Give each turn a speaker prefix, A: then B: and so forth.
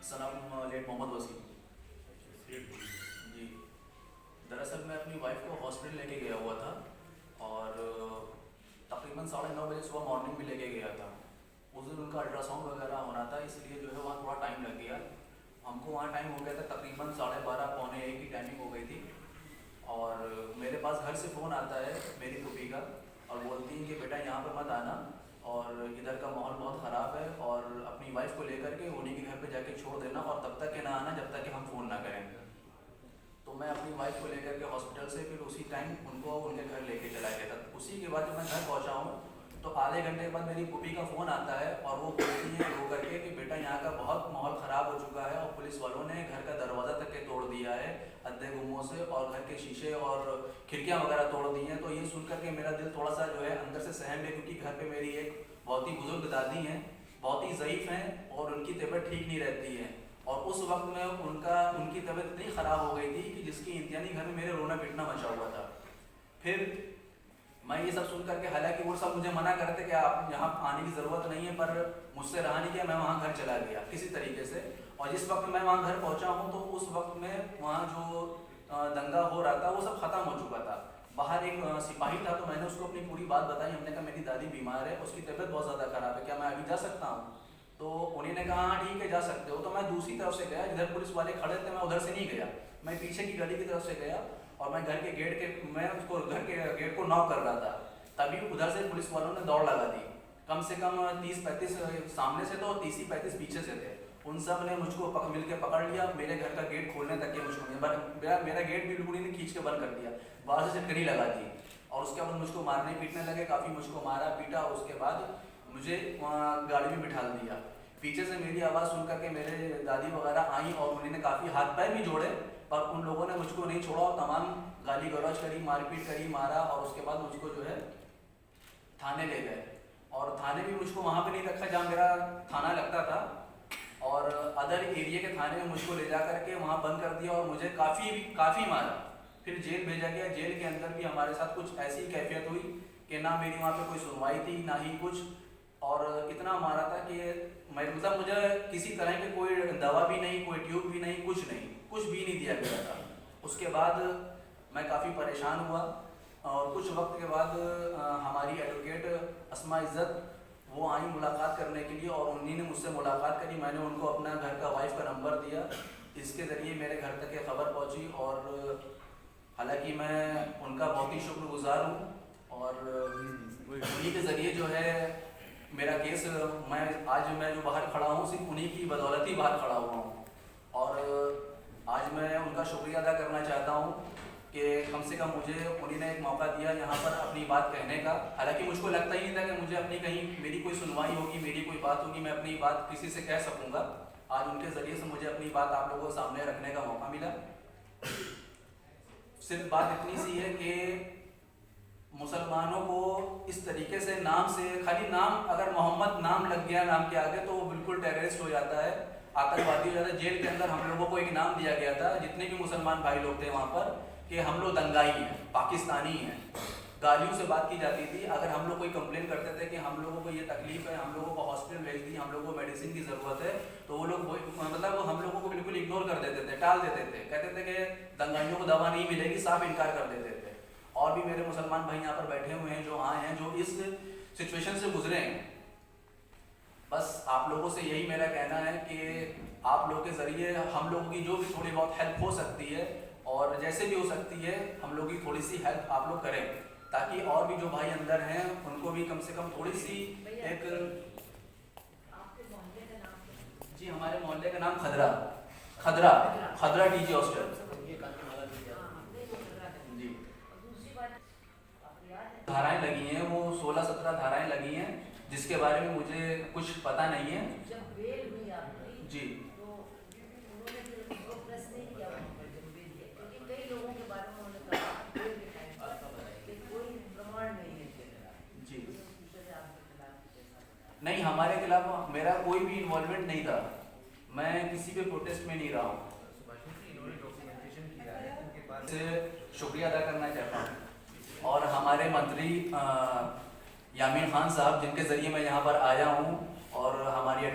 A: सनम late Mohammad Wasim जी। दरअसल मैं अपनी वाइफ को हॉस्पिटल लेके गया हुआ था और तकरीबन 9:30 बजे सुबह मॉर्निंग में लेके गया था। उस दिन उनका अल्ट्रासाउंड वगैरह होना था, इसलिए जो है वहाँ थोड़ा टाइम लग गया। हमको वहाँ टाइम हो गया था तकरीबन 12:30 पौने 1 की टाइमिंग हो गई थी। और मेरे पास घर से फ़ोन आता है मेरी फूफी का और बोलती हैं कि बेटा यहाँ पर मत आना और इधर का माहौल बहुत ख़राब है और अपनी वाइफ को लेकर के उन्हीं के घर पे जाके छोड़ देना और तब तक के ना आना जब तक कि हम फ़ोन ना करें। तो मैं अपनी वाइफ को लेकर के हॉस्पिटल से फिर उसी टाइम उनको उनके घर लेके चला गया था। उसी के बाद जब मैं घर पहुँचा हूँ तो आधे घंटे के बाद मेरी फूफी का फ़ोन आता है और वो बोलती है रो करके कि बेटा यहाँ का बहुत माहौल ख़राब हो चुका है और पुलिस वालों ने घर का दरवाज़ा तक के तोड़ दिया है अद्धे गुम्मों से और घर के शीशे और खिड़कियाँ वगैरह तोड़ दी हैं। तो ये सुन करके मेरा दिल थोड़ा सा जो है अंदर से सहम है, क्योंकि घर पे मेरी एक बहुत ही बुजुर्ग दादी हैं, बहुत ही ज़ईफ़ हैं और उनकी तबीयत ठीक नहीं रहती है। और उस वक्त में उनकी तबीयत इतनी ख़राब हो गई थी कि जिसकी इंतजानी घर में मेरे रोना पिटना मचा हुआ था। फिर मैं ये सब सुन करके, हालांकि वो सब मुझे मना करते कि आप यहाँ आने की ज़रूरत नहीं है, पर मुझसे रहा नहीं गया, मैं वहाँ घर चला गया किसी तरीके से। और जिस वक्त मैं वहाँ घर पहुँचा हूँ तो उस वक्त में वहाँ जो दंगा हो रहा था वो सब ख़त्म हो चुका था। बाहर एक सिपाही था, तो मैंने उसको अपनी पूरी बात बताई। हमने कहा मेरी दादी बीमार है, उसकी तबीयत बहुत ज़्यादा ख़राब है, क्या मैं अभी जा सकता हूँ? तो उन्हीं ने कहा हाँ ठीक है जा सकते हो। तो मैं दूसरी तरफ से गया, जिधर पुलिस वाले खड़े थे मैं उधर से नहीं गया, मैं पीछे की गली की तरफ से गया और मैं घर के गेट के मैं उसको घर के गेट को नॉक कर रहा था। तभी उधर से पुलिस वालों ने दौड़ लगा दी। कम से कम 30-35 सामने से तो 30-35 पीछे से थे। उन सब ने मुझको मिल के पकड़ लिया, मेरे घर का गेट खोलने तक के मुझको मेरा गेट भी बिल्कुल ही खींच के बंद कर दिया, बाहर से सिटकनी लगा दी और उसके बाद मुझको मारने पीटने लगे, काफ़ी मुझको मारा पीटा और उसके बाद मुझे गाड़ी में बिठा दिया। पीछे से मेरी आवाज़ सुन करके मेरे दादी वगैरह आई और उन्होंने काफ़ी हाथ पैर भी जोड़े, पर उन लोगों ने मुझको नहीं छोड़ा और तमाम गाली गलौज करी, मारपीट करी, मारा और उसके बाद मुझको जो है थाने ले गए। और थाने भी मुझको वहाँ पे नहीं रखा जहाँ मेरा थाना लगता था, और अदर एरिया के थाने में मुझको ले जा करके वहाँ बंद कर दिया और मुझे काफ़ी मारा। फिर जेल भेजा गया। जेल के अंदर भी हमारे साथ कुछ ऐसी कैफियत हुई कि ना मेरी वहाँ पे कोई सुनवाई थी ना ही कुछ, और इतना मारा था कि मतलब मुझे किसी तरह की कोई दवा भी नहीं, कोई ट्यूब भी नहीं, कुछ भी नहीं दिया गया था। उसके बाद मैं काफ़ी परेशान हुआ और कुछ वक्त के बाद हमारी एडवोकेट अस्मा इज़्ज़त वो आई मुलाकात करने के लिए और उन्हीं ने मुझसे मुलाकात करी। मैंने उनको अपना घर का वाइफ का नंबर दिया, इसके ज़रिए मेरे घर तक ये खबर पहुंची और हालांकि मैं उनका बहुत ही शुक्रगुजार हूँ और उन्हीं के ज़रिए जो है मेरा केस मैं जो बाहर खड़ा हूँ सिर्फ उन्हीं की बदौलत ही बाहर खड़ा हुआ हूँ। और आज मैं उनका शुक्रिया अदा करना चाहता हूँ कि कम से कम मुझे उन्हीं ने एक मौका दिया यहाँ पर अपनी बात कहने का। हालांकि मुझको लगता ही नहीं था कि मुझे अपनी कहीं मेरी कोई सुनवाई होगी, मेरी कोई बात होगी, मैं अपनी बात किसी से कह सकूँगा। आज उनके ज़रिए से मुझे अपनी बात आप लोगों के सामने रखने का मौका मिला। सिर्फ बात इतनी सी है कि मुसलमानों को इस तरीके से नाम से, खाली नाम अगर मोहम्मद नाम लग गया नाम के आगे तो वो बिल्कुल टेररिस्ट हो जाता है, आतंकवादी हो जाता है। जेल के अंदर हम लोगों को एक नाम दिया गया था, जितने भी मुसलमान भाई लोग थे वहाँ पर, कि हम लोग दंगाई हैं, पाकिस्तानी हैं। गालियों से बात की जाती थी। अगर हम लोग कोई कंप्लेन करते थे कि हम लोगों को ये तकलीफ है, हम लोगों को हॉस्पिटल भेज दी, हम लोगों को मेडिसिन की ज़रूरत है, तो वो लोग मतलब हम लोगों को बिल्कुल इग्नोर कर देते थे, टाल देते थे, कहते थे कि दंगाइयों को दवा नहीं मिलेगी, साफ इनकार कर देते थे। और भी मेरे मुसलमान भाई यहाँ पर बैठे हुए हैं जो आए हैं, जो इस सिचुएशन से गुजरे हैं। बस आप लोगों से यही मेरा कहना है कि आप लोगों के ज़रिए हम लोगों की जो भी थोड़ी बहुत हेल्प हो सकती है और जैसे भी हो सकती है हम लोगों की थोड़ी सी हेल्प आप लोग करें, ताकि और भी जो भाई अंदर हैं उनको भी कम से कम थोड़ी सी एक। जी हमारे मोहल्ले का नाम खदरा डीजी हॉस्टल जी। धाराएं लगी हैं, वो 16-17 धाराएं लगी हैं जिसके बारे में मुझे कुछ पता नहीं है जी। नहीं, हमारे खिलाफ मेरा कोई भी इन्वॉल्वमेंट नहीं था, मैं किसी भी प्रोटेस्ट में नहीं रहा हूँ। से शुक्रिया अदा करना चाहता हूँ और हमारे मंत्री यामीन खान साहब जिनके ज़रिए मैं यहाँ पर आया हूँ और हमारी